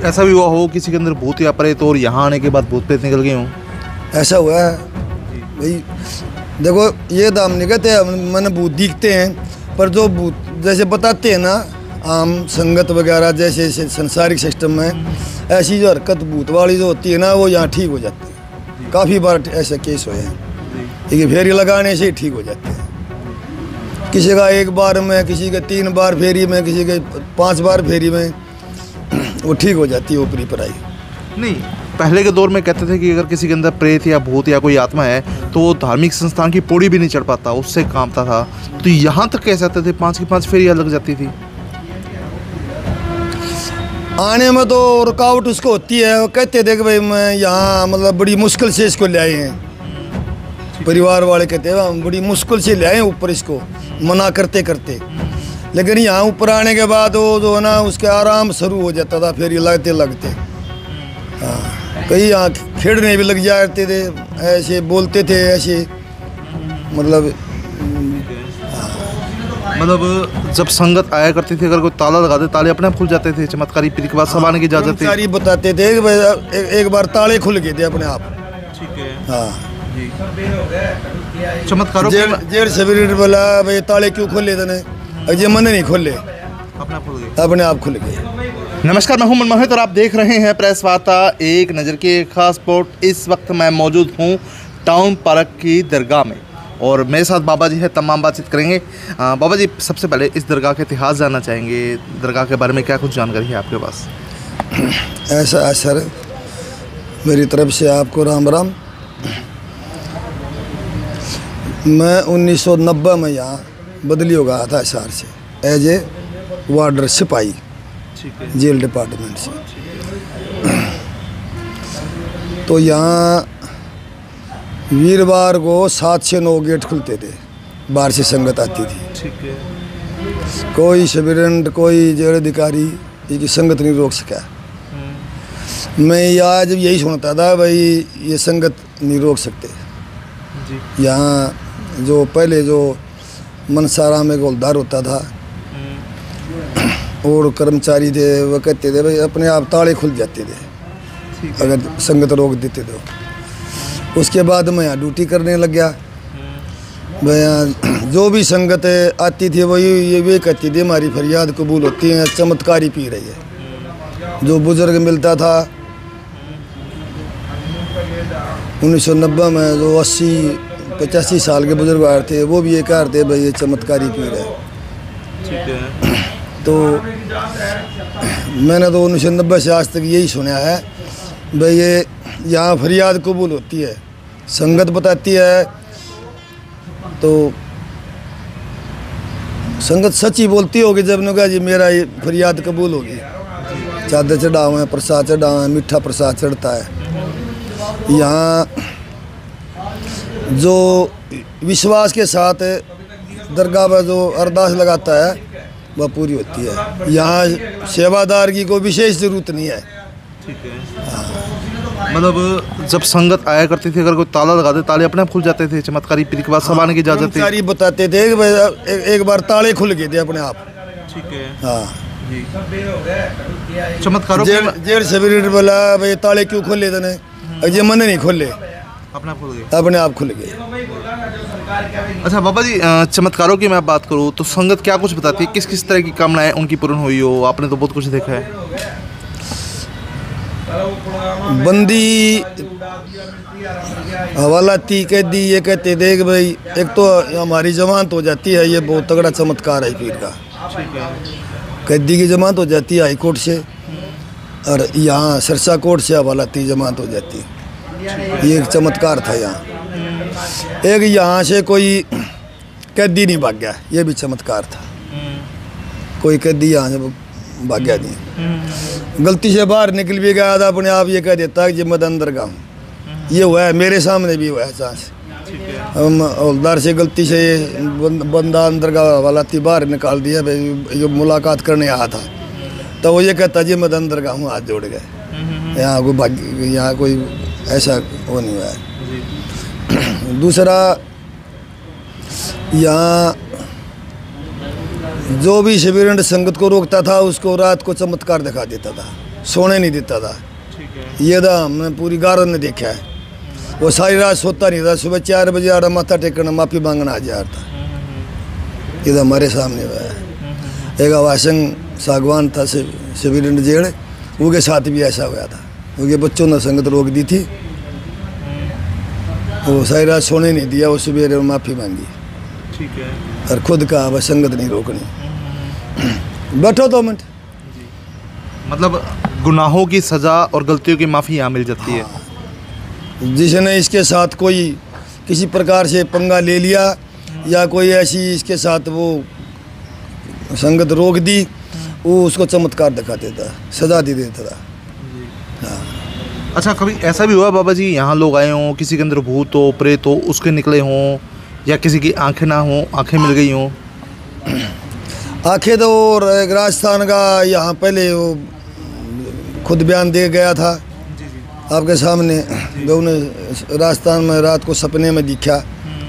ऐसा भी हुआ हो किसी के अंदर भूत या प्रेत और यहाँ आने के बाद भूत प्रेत निकल गए हों? ऐसा हुआ है भाई। देखो ये तो हम नहीं कहते मैंने भूत दिखते हैं, पर जो भूत जैसे बताते हैं ना आम संगत वगैरह जैसे संसारिक सिस्टम में, ऐसी जो हरकत भूत वाली जो होती है ना वो यहाँ ठीक हो जाती है। काफ़ी बार ऐसे केस हुए हैं कि फेरी लगाने से ही ठीक हो जाते हैं। किसी का 1 बार में, किसी के 3 बार फेरी में, किसी के 5 बार फेरी में वो ठीक हो जाती है ऊपरी पराई। नहीं, पहले के दौर में कहते थे कि अगर किसी के अंदर प्रेत या भूत या कोई आत्मा है तो वो धार्मिक संस्थान की पौड़ी भी नहीं चढ़ पाता, उससे कांपता था। तो यहाँ तक कैसे आते थे? 5 की 5 फेरियाँ लग जाती थी। आने में तो रुकावट उसको होती है। वो कहते थे कि भाई मैं यहाँ मतलब बड़ी मुश्किल से इसको ले आए हैं। परिवार वाले कहते हैं हम बड़ी मुश्किल से ले आए ऊपर इसको, मना करते करते। लेकिन यहाँ ऊपर आने के बाद वो जो है ना उसके आराम शुरू हो जाता था फेरी लगते लगते। हाँ, कई यहाँ खेड़ने भी लग जाते थे, ऐसे बोलते थे ऐसे मतलब जब संगत आया करती थी अगर कोई ताला लगा दे ताले अपने आप खुल जाते थे। चमत्कारी पीर के बाद सब आने की इजाजत थी। सारी बताते थे कि भाई एक बार ताले खुल गए थे अपने आप। ठीक है। हाँ चमत्कारों जेर सवेरे बोला भाई ताले क्यों खोले तने, अजय मन नहीं खोले, अपने आप खुल गए। नमस्कार, मैं हूं मनमोहित और आप देख रहे हैं प्रेस वार्ता एक नज़र की खास रिपोर्ट। इस वक्त मैं मौजूद हूं टाउन पार्क की दरगाह में और मेरे साथ बाबा जी है, तमाम बातचीत करेंगे। बाबा जी, सबसे पहले इस दरगाह का इतिहास जानना चाहेंगे। दरगाह के बारे में क्या कुछ जानकारी है आपके पास? ऐसा है सर, मेरी तरफ से आपको राम राम। मैं 1990 में यहाँ बदली हो गया था हिसार से एज ए वार्डर सिपाही जेल डिपार्टमेंट से। तो यहाँ वीरवार को 7 से 9 गेट खुलते थे, बाहर से संगत आती थी। ठीक है। कोई सबिरेंट कोई जेल अधिकारी ये संगत नहीं रोक सका। मैं आज यही सुनता था भाई ये संगत नहीं रोक सकते। यहाँ जो पहले जो मनसारा में गोलदार होता था और कर्मचारी थे वो कहते थे भाई अपने आप ताले खुल जाते थे अगर संगत रोक देते तो। उसके बाद मैं यहाँ ड्यूटी करने लग गया। मैं यहाँ जो भी संगत आती थी वही ये कहती थी हमारी फरियाद कबूल होती है, चमत्कारी पी रही है। जो बुजुर्ग मिलता था 1990 में जो 80-85 साल के बुजुर्ग आए थे वो भी ये कह रहे थे भाई ये चमत्कारी पी रहे हैं। तो मैंने तो 1990 से आज तक यही सुना है भाई ये यहाँ फरियाद कबूल होती है, संगत बताती है तो संगत सच्ची बोलती होगी जब ने कहा जी मेरा ये फरियाद कबूल होगी। चादर चढ़ावा है, प्रसाद चढ़ावा है, मीठा प्रसाद चढ़ता है। यहाँ जो विश्वास के साथ दरगाह पर जो अरदास लगाता है वह पूरी होती है। यहाँ सेवादार की कोई विशेष जरूरत नहीं है। ठीक है। मतलब जब संगत आया करती थी अगर कोई ताला लगा दे ताले अपने आप खुल जाते थे। चमत्कारी पीर के बाद सब आने की इजाजत थी। सारी बताते थे कि भाई एक बार ताले खुल गए थे अपने आप। ठीक है। हाँ चमत्कारों जेर सवेरे बोला भाई ताले क्यों खोले तने, अजय मन नहीं खोले, अपने आप खुल गए। अच्छा बाबा जी, चमत्कारों की मैं बात करूँ तो संगत क्या कुछ बताती है? किस किस तरह की कामनाएं उनकी पूर्ण हुई हो? आपने तो बहुत कुछ देखा है। बंदी हवालाती कैदी ये कहते थे कि भाई एक तो हमारी जमानत हो जाती है, ये बहुत तगड़ा चमत्कार है पीर का। कैदी की जमानत हो जाती है हाई कोर्ट से और यहाँ सिरसा कोर्ट से हवालाती जमानत हो जाती है। ये एक चमत्कार था यहाँ। एक यहाँ से कोई कैदी नहीं भाग गया, ये भी चमत्कार था। कोई कैदी यहाँ से भाग गया नहीं, गलती से बाहर निकल भी गया था अपने आप ये कह देता कि मैं अंदर का हूँ। ये हुआ है, मेरे सामने भी हुआ है चांस। हम हवलदार से गलती से बंदा अंदर का हवालाती बाहर निकाल दिया, ये मुलाकात करने आया था तो वो ये कहता जी मैं अंदर का हूँ, हाथ जोड़ गए। यहाँ कोई ऐसा वो नहीं हुआ है। दूसरा यहाँ जो भी शिविरेंट संगत को रोकता था उसको रात को चमत्कार दिखा देता था। सोने नहीं देता था। ठीक है। ये था हमने पूरी गारद ने देखा है। वो सारी रात सोता नहीं था, सुबह 4 बजे आ रहा माथा टेकना माफ़ी मांगना आ जा था। ये तो हमारे सामने हुआ है। एक अवासंग सागवान था शिविर जेड़, वो के साथ भी ऐसा हुआ था। उनके बच्चों ने संगत रोक दी थी, वो सारी रात सोने नहीं दिया, वो सुबह माफ़ी मांगी। ठीक है। और खुद कहा बस संगत नहीं रोकनी। बैठो 2 मिनट। मतलब गुनाहों की सज़ा और गलतियों की माफ़ी यहाँ मिल जाती है। जिसने इसके साथ कोई किसी प्रकार से पंगा ले लिया या कोई ऐसी इसके साथ वो संगत रोक दी, वो उसको चमत्कार दिखा देता, सजा दे देता था। हाँ। अच्छा, कभी ऐसा भी हुआ बाबा जी यहाँ लोग आए हों, किसी के अंदर भूत हो प्रेत हो उसके निकले हों, या किसी की आंखें ना हों, आंखें मिल गई हों? आंखें तो एक राजस्थान का यहाँ पहले वो खुद बयान दे गया था आपके सामने। जो उन्हें राजस्थान में रात को सपने में दिखा,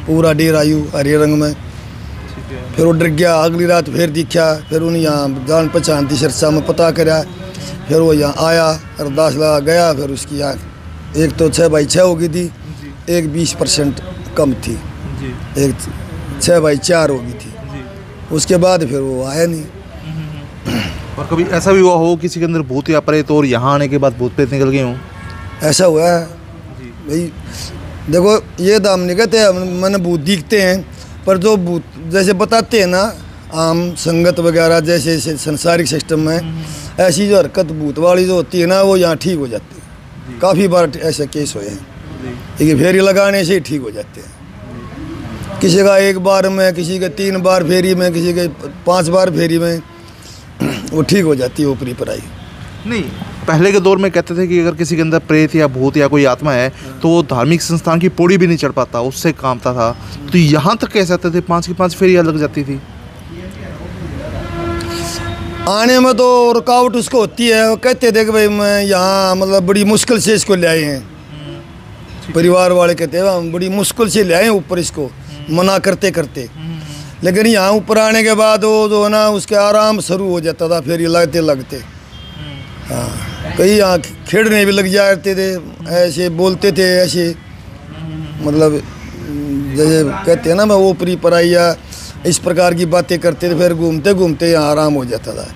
पूरा डेर आयु हरे रंग में। फिर वो डर गया, अगली रात फिर दिखा, फिर उन्हें यहाँ जान पहचान थी चर्चा में पता करा, फिर वो यहाँ आया, अरदास लगा गया। फिर उसकी आँख एक तो 6/6 हो गई थी, एक 20% कम थी, एक 6/4 हो गई थी। उसके बाद फिर वो आया नहीं। और कभी ऐसा भी हुआ हो किसी के अंदर भूत या प्रेत और यहाँ आने के बाद भूत प्रेत निकल गए हों? ऐसा हुआ है भाई। देखो ये तो हम नहीं कहते मैंने भूत दिखते हैं, पर जो भूत जैसे बताते हैं ना आम संगत वगैरह जैसे संसारिक सिस्टम में, ऐसी जो हरकत भूत वाली जो होती है ना, वो यहाँ ठीक हो जाती है। काफ़ी बार ऐसे केस हुए हैं, लेकिन फेरी लगाने से ही ठीक हो जाते हैं। किसी का 1 बार में, किसी के 3 बार फेरी में, किसी के 5 बार फेरी में वो ठीक हो जाती है ऊपरी पराई। नहीं, पहले के दौर में कहते थे कि अगर किसी के अंदर प्रेत या भूत या कोई आत्मा है तो वो धार्मिक संस्थान की पौड़ी भी नहीं चढ़ पाता, उससे कामता था। तो यहाँ तक कह सकते थे 5 की 5 फेरियाँ लग जाती थी। आने में तो रुकावट उसको होती है। वो कहते थे कि भाई मैं यहाँ मतलब बड़ी मुश्किल से इसको ले आए हैं, परिवार वाले कहते हैं हम बड़ी मुश्किल से ले आए हैं ऊपर इसको, मना करते करते। लेकिन यहाँ ऊपर आने के बाद वो जो है ना उसके आराम शुरू हो जाता था फेरी लगते लगते। हाँ, कई यहाँ खेड़ने भी लग जाते थे, ऐसे बोलते थे ऐसे, मतलब जैसे कहते हैं ना मैं ऊपरी पराई या इस प्रकार की बातें करते थे। फिर घूमते घूमते यहाँ आराम हो जाता था,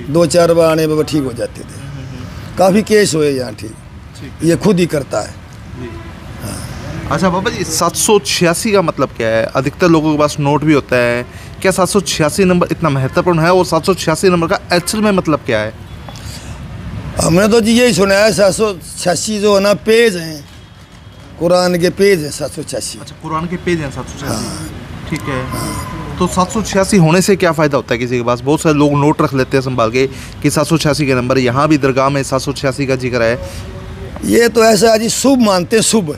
2-4 बार आने में ठीक हो जाते थे। काफ़ी केस हुए यहाँ ठीक, ये खुद ही करता है। अच्छा बाबा जी, 786 का मतलब क्या है? अधिकतर लोगों के पास नोट भी होता है, क्या 786 नंबर इतना महत्वपूर्ण है? और 786 नंबर का एक्चुअल में मतलब क्या है? हमने तो जी यही सुना है, 786 जो है ना पेज हैं, कुरान के पेज हैं 786। अच्छा, कुरान के पेज हैं 786। ठीक है। तो 786 होने से क्या फ़ायदा होता है किसी के पास? बहुत सारे लोग नोट रख लेते हैं संभाल के कि 786 के नंबर, यहाँ भी दरगाह में 786 का जिक्र है। ये तो ऐसा है जी, शुभ मानते हैं, शुभ।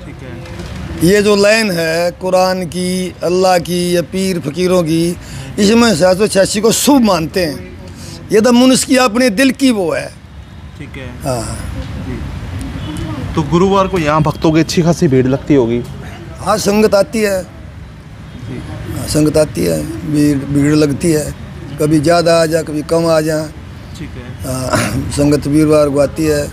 ठीक है। ये जो लाइन है कुरान की, अल्लाह की या पीर फकीरों की, इसमें 786 को शुभ मानते हैं। ये तो मनुष्य की अपने दिल की वो है। ठीक है। हाँ। तो गुरुवार को यहाँ भक्तों की अच्छी खासी भीड़ लगती होगी? हाँ, संगत आती है। हाँ, संगत आती है, भीड़ लगती है। कभी ज़्यादा आ जा, कभी कम आ जा। ठीक है। हाँ, संगत वीरवार को आती है,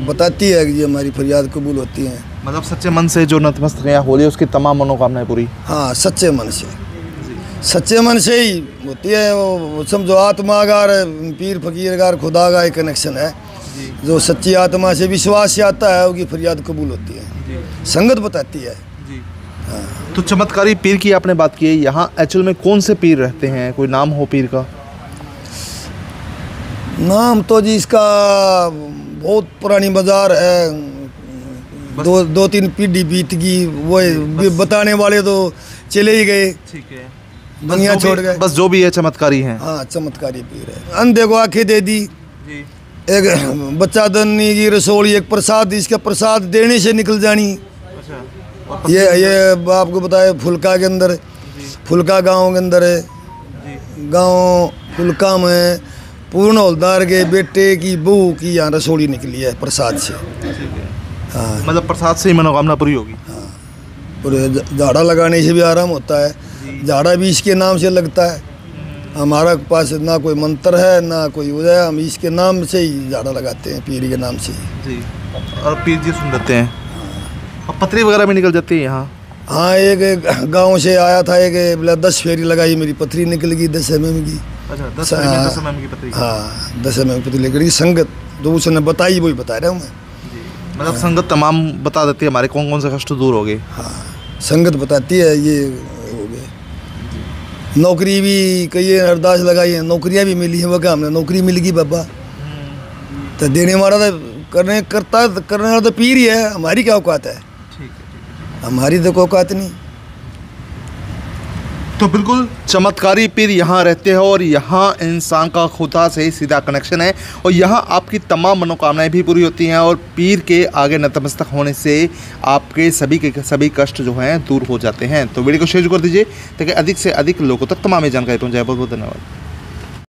बताती है कि ये हमारी फरियाद कबूल होती हैं। मतलब सच्चे मन से जो नतमस्तक यहाँ हो रही है उसकी तमाम मनोकामनाएं पूरी? हाँ, सच्चे मन से, सच्चे मन से ही होती है। वो समझो आत्मा का पीर फकीर का खुदा का एक कनेक्शन है। जो सच्ची आत्मा से विश्वास से आता है उसकी फरियाद कबूल होती है, संगत बताती है। हाँ। तो चमत्कारी पीर की आपने बात की है, यहाँ एक्चुअल में कौन से पीर रहते हैं? कोई नाम हो पीर का? नाम तो जी इसका बहुत पुरानी बाजार है, 2-3 पीढ़ी बीत गई, वो बताने वाले तो चले ही गए। ठीक है, दुनिया छोड़ गए। बस जो भी है चमत्कारी हैं। हाँ, चमत्कारी पीर है। अंधे को आंखें दे दी जी। एक बच्चा दन्नी की रसोई, एक प्रसाद, इसका प्रसाद देने से निकल जानी। अच्छा। ये आपको बताए फुलका के अंदर, फुलका गांव के अंदर है, गांव फुलका में पूर्ण हौलदार के बेटे की बहू की यहाँ रसोई निकली है प्रसाद से। हाँ, मतलब प्रसाद से ही मनोकामना पूरी होगी। हाँ, पूरे झाड़ा लगाने से भी आराम होता है, झाड़ा भी इसके नाम से लगता है। हमारा पास ना कोई मंत्र है ना कोई उदय, हम इसके नाम से ही झाड़ा लगाते हैं, पीर के नाम से जी। और पीर जी सुन लेते हैं और पथरी वगैरह भी निकल जाती है यहाँ। हाँ, एक गांव से आया था, एक बोला 10 फेरी लगाई, मेरी पथरी निकल गई 10 mm की। अच्छा, 10 mm की पथरी। हाँ, 10 mm की पथरी निकल गई। संगत जो उसने बताई वही बता रहा हूँ मैं। मतलब संगत तमाम बता देती है हमारे कौन कौन से कष्ट दूर हो गए। हाँ, संगत बताती है ये हो गए। नौकरी भी कई अरदास लगाई है, नौकरियाँ भी मिली है, वो क्या हमने नौकरी मिल गई बाबा, तो देने वाला तो करने वाला तो पीर ही है, हमारी क्या औकात है? हमारी तो कोई औकात नहीं। तो बिल्कुल चमत्कारी पीर यहाँ रहते हैं और यहाँ इंसान का खुदा से सीधा कनेक्शन है और यहाँ आपकी तमाम मनोकामनाएं भी पूरी होती हैं और पीर के आगे नतमस्तक होने से आपके सभी के सभी कष्ट जो हैं दूर हो जाते हैं। तो वीडियो को शेयर कर दीजिए ताकि अधिक से अधिक लोगों तक तमाम जानकारी पहुँचाए। बहुत बहुत धन्यवाद।